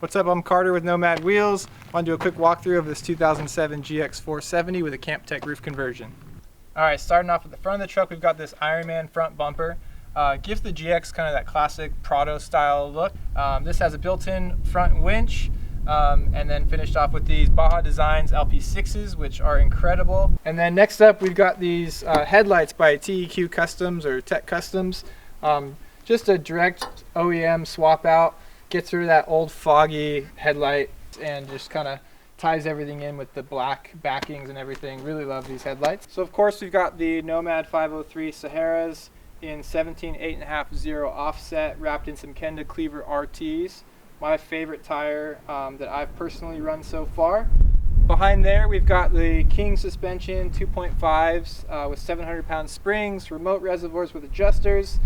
What's up, I'm Carter with Nomad Wheels. I want to do a quick walkthrough of this 2007 GX470 with a Campteq roof conversion. Alright, starting off at the front of the truck, we've got this Ironman front bumper. Gives the GX kind of that classic Prado style look. This has a built-in front winch, and then finished off with these Baja Designs LP6s, which are incredible. And then next up, we've got these headlights by TEQ Customs or Tech Customs. Just a direct OEM swap out, gets rid of that old foggy headlight and just kind of ties everything in with the black backings and everything. Really love these headlights. So of course we've got the Nomad 503 Saharas in 17 8.5 offset, wrapped in some Kenda Cleaver RTs. My favorite tire that I've personally run so far. Behind there we've got the King suspension 2.5s with 700-pound springs, remote reservoirs with adjusters.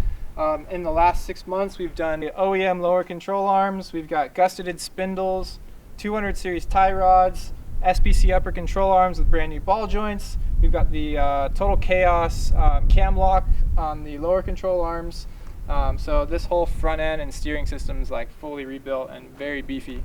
In the last 6 months, we've done OEM lower control arms. We've got Gusseted spindles, 200 series tie rods, Spc upper control arms with brand new ball joints. We've got the Total Chaos cam lock on the lower control arms. So this whole front end and steering system is like fully rebuilt and very beefy.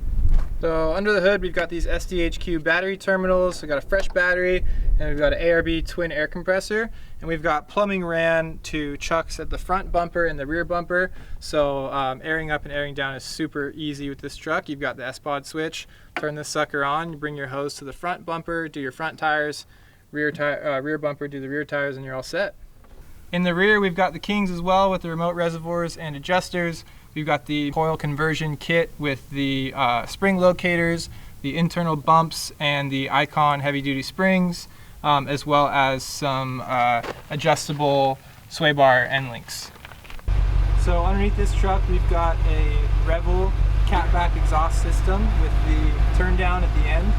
So under the hood, we've got these SDHQ battery terminals. We've got a fresh battery, and we've got an ARB twin air compressor, and we've got plumbing ran to chucks at the front bumper and the rear bumper. So airing up and airing down is super easy with this truck. You've got the spod switch. Turn this sucker on. You bring your hose to the front bumper, do your front tires, rear bumper, do the rear tires, and you're all set. In the rear, we've got the Kings as well with the remote reservoirs and adjusters. We've got the coil conversion kit with the spring locators, the internal bumps, and the Icon heavy-duty springs, as well as some adjustable sway bar end links. So underneath this truck, we've got a Revel catback exhaust system with the turn down at the end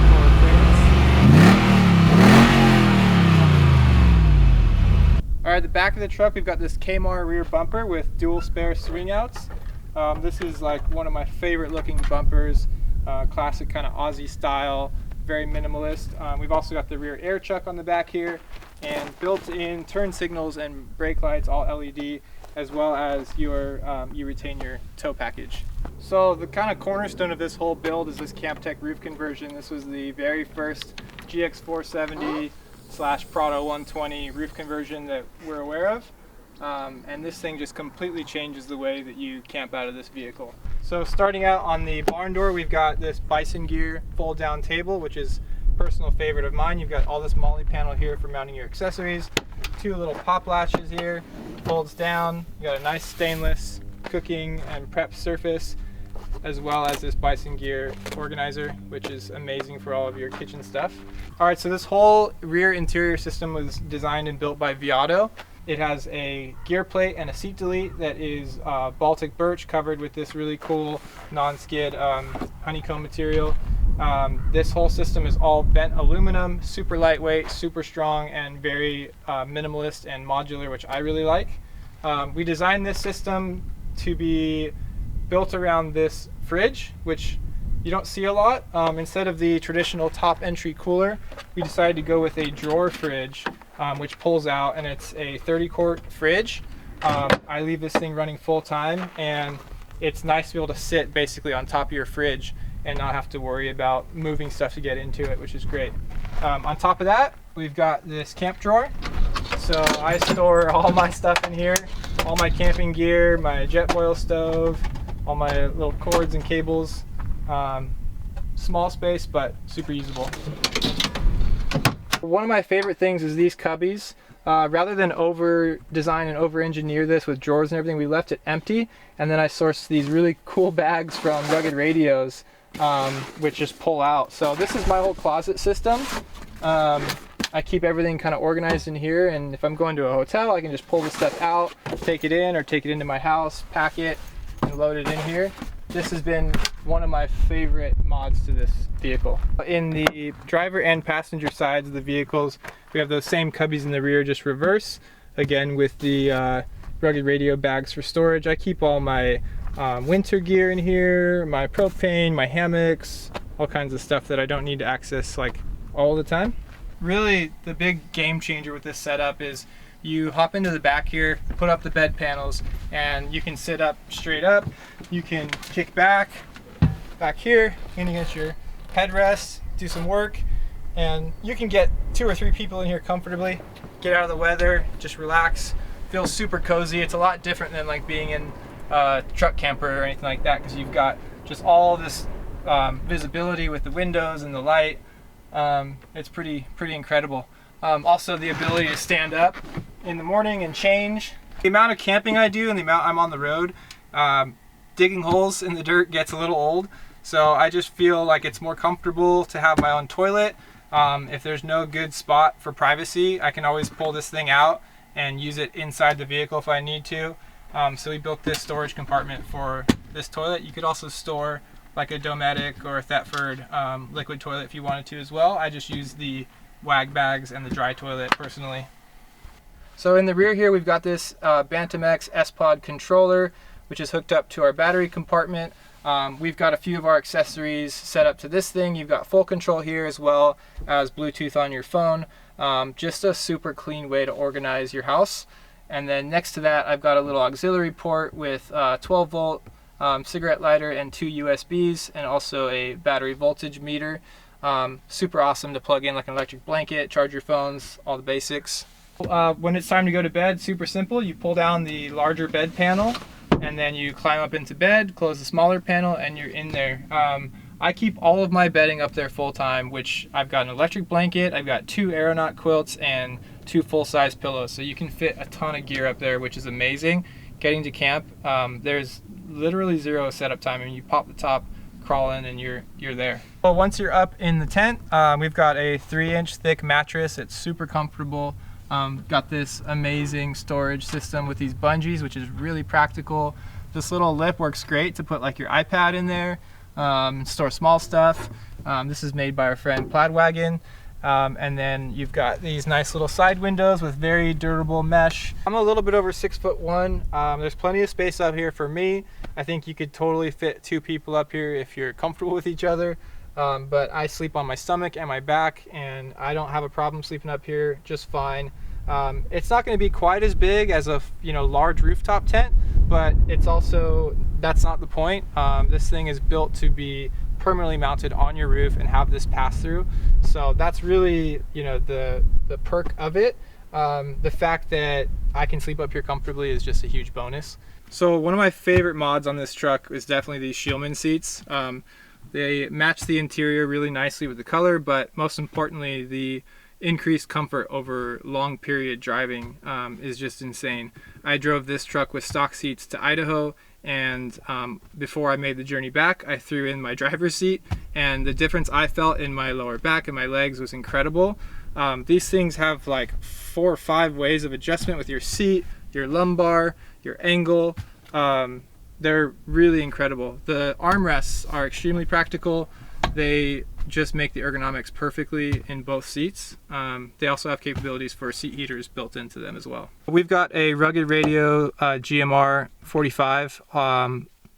for clearance. Alright, the back of the truck, we've got this Kaymar rear bumper with dual spare swing outs. This is like one of my favorite looking bumpers, classic kind of Aussie style, very minimalist. We've also got the rear air chuck on the back here, and built-in turn signals and brake lights, all LED, as well as your you retain your tow package. So the kind of cornerstone of this whole build is this Campteq roof conversion. This was the very first GX470 / Prado 120 roof conversion that we're aware of, and this thing just completely changes the way that you camp out of this vehicle. So starting out on the barn door, we've got this Bison Gear fold down table, which is a personal favorite of mine. You've got all this MOLLE panel here for mounting your accessories, two little pop latches here, folds down. You got a nice stainless cooking and prep surface, as well as this Bison Gear organizer, which is amazing for all of your kitchen stuff. Alright, so this whole rear interior system was designed and built by Viado. It has a gear plate and a seat delete that is Baltic birch covered with this really cool non-skid honeycomb material. This whole system is all bent aluminum, super lightweight, super strong, and very minimalist and modular, which I really like. We designed this system to be built around this fridge, which you don't see a lot. Instead of the traditional top entry cooler, we decided to go with a drawer fridge, which pulls out, and it's a 30-quart fridge. I leave this thing running full time, and it's nice to be able to sit basically on top of your fridge and not have to worry about moving stuff to get into it, which is great. On top of that, we've got this camp drawer. So I store all my stuff in here, all my camping gear, my jet boil stove, all my little cords and cables. Small space, but super usable. One of my favorite things is these cubbies. Rather than over design and over engineer this with drawers and everything, we left it empty, and then I sourced these really cool bags from Rugged Radios, which just pull out. So this is my whole closet system. I keep everything kind of organized in here, and if I'm going to a hotel, I can just pull the stuff out, take it in, or take it into my house, pack it, and load it in here. This has been one of my favorite mods to this vehicle. In the driver and passenger sides of the vehicles, we have those same cubbies in the rear, just reverse. Again, with the Rugged Radio bags for storage. I keep all my winter gear in here, my propane, my hammocks, all kinds of stuff that I don't need to access like all the time. Really, the big game changer with this setup is you hop into the back here, put up the bed panels, and you can sit up straight up, you can kick back, back here, leaning against your headrest, do some work, and you can get 2 or 3 people in here comfortably, get out of the weather, just relax, feels super cozy. It's a lot different than like being in a truck camper or anything like that, because you've got just all this visibility with the windows and the light. It's pretty incredible. Also the ability to stand up in the morning and change. The amount of camping I do and the amount I'm on the road, digging holes in the dirt gets a little old, so I just feel like it's more comfortable to have my own toilet. If there's no good spot for privacy, I can always pull this thing out and use it inside the vehicle if I need to. So we built this storage compartment for this toilet. You could also store like a Dometic or a Thetford liquid toilet if you wanted to as well. I just use the wag bags and the dry toilet personally. So in the rear here we've got this Bantamx spod controller, which is hooked up to our battery compartment. We've got a few of our accessories set up to this thing. You've got full control here as well as Bluetooth on your phone. Just a super clean way to organize your house. And then next to that I've got a little auxiliary port with 12 volt cigarette lighter and 2 USBs, and also a battery voltage meter. Super awesome to plug in like an electric blanket, charge your phones, all the basics. When it's time to go to bed, super simple. You pull down the larger bed panel and then you climb up into bed, close the smaller panel, and you're in there. I keep all of my bedding up there full time, which I've got an electric blanket, I've got 2 aeronaut quilts, and 2 full-size pillows. So you can fit a ton of gear up there, which is amazing. Getting to camp, there's literally 0 setup time. I mean, you pop the top, crawl in, and you're there. Well, once you're up in the tent, we've got a 3-inch thick mattress. It's super comfortable. Got this amazing storage system with these bungees, which is really practical. This little lip works great to put like your iPad in there, store small stuff. This is made by our friend Plaidwagon. And then you've got these nice little side windows with very durable mesh. I'm a little bit over 6'1". There's plenty of space up here for me. I think you could totally fit 2 people up here if you're comfortable with each other. But I sleep on my stomach and my back, and I don't have a problem sleeping up here just fine. It's not going to be quite as big as a large rooftop tent, but it's also, that's not the point. This thing is built to be permanently mounted on your roof and have this pass through. So that's really the perk of it. The fact that I can sleep up here comfortably is just a huge bonus. So one of my favorite mods on this truck is definitely these Scheelmann seats. They match the interior really nicely with the color, but most importantly, the increased comfort over long period driving is just insane. I drove this truck with stock seats to Idaho, and before I made the journey back, I threw in my driver's seat, and the difference I felt in my lower back and my legs was incredible. These things have like 4 or 5 ways of adjustment with your seat, your lumbar, your angle. They're really incredible. The armrests are extremely practical. They just make the ergonomics perfectly in both seats. They also have capabilities for seat heaters built into them as well. We've got a rugged radio GMR 45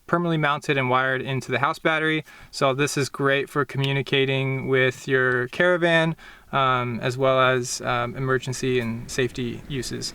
permanently mounted and wired into the house battery. So this is great for communicating with your caravan as well as emergency and safety uses.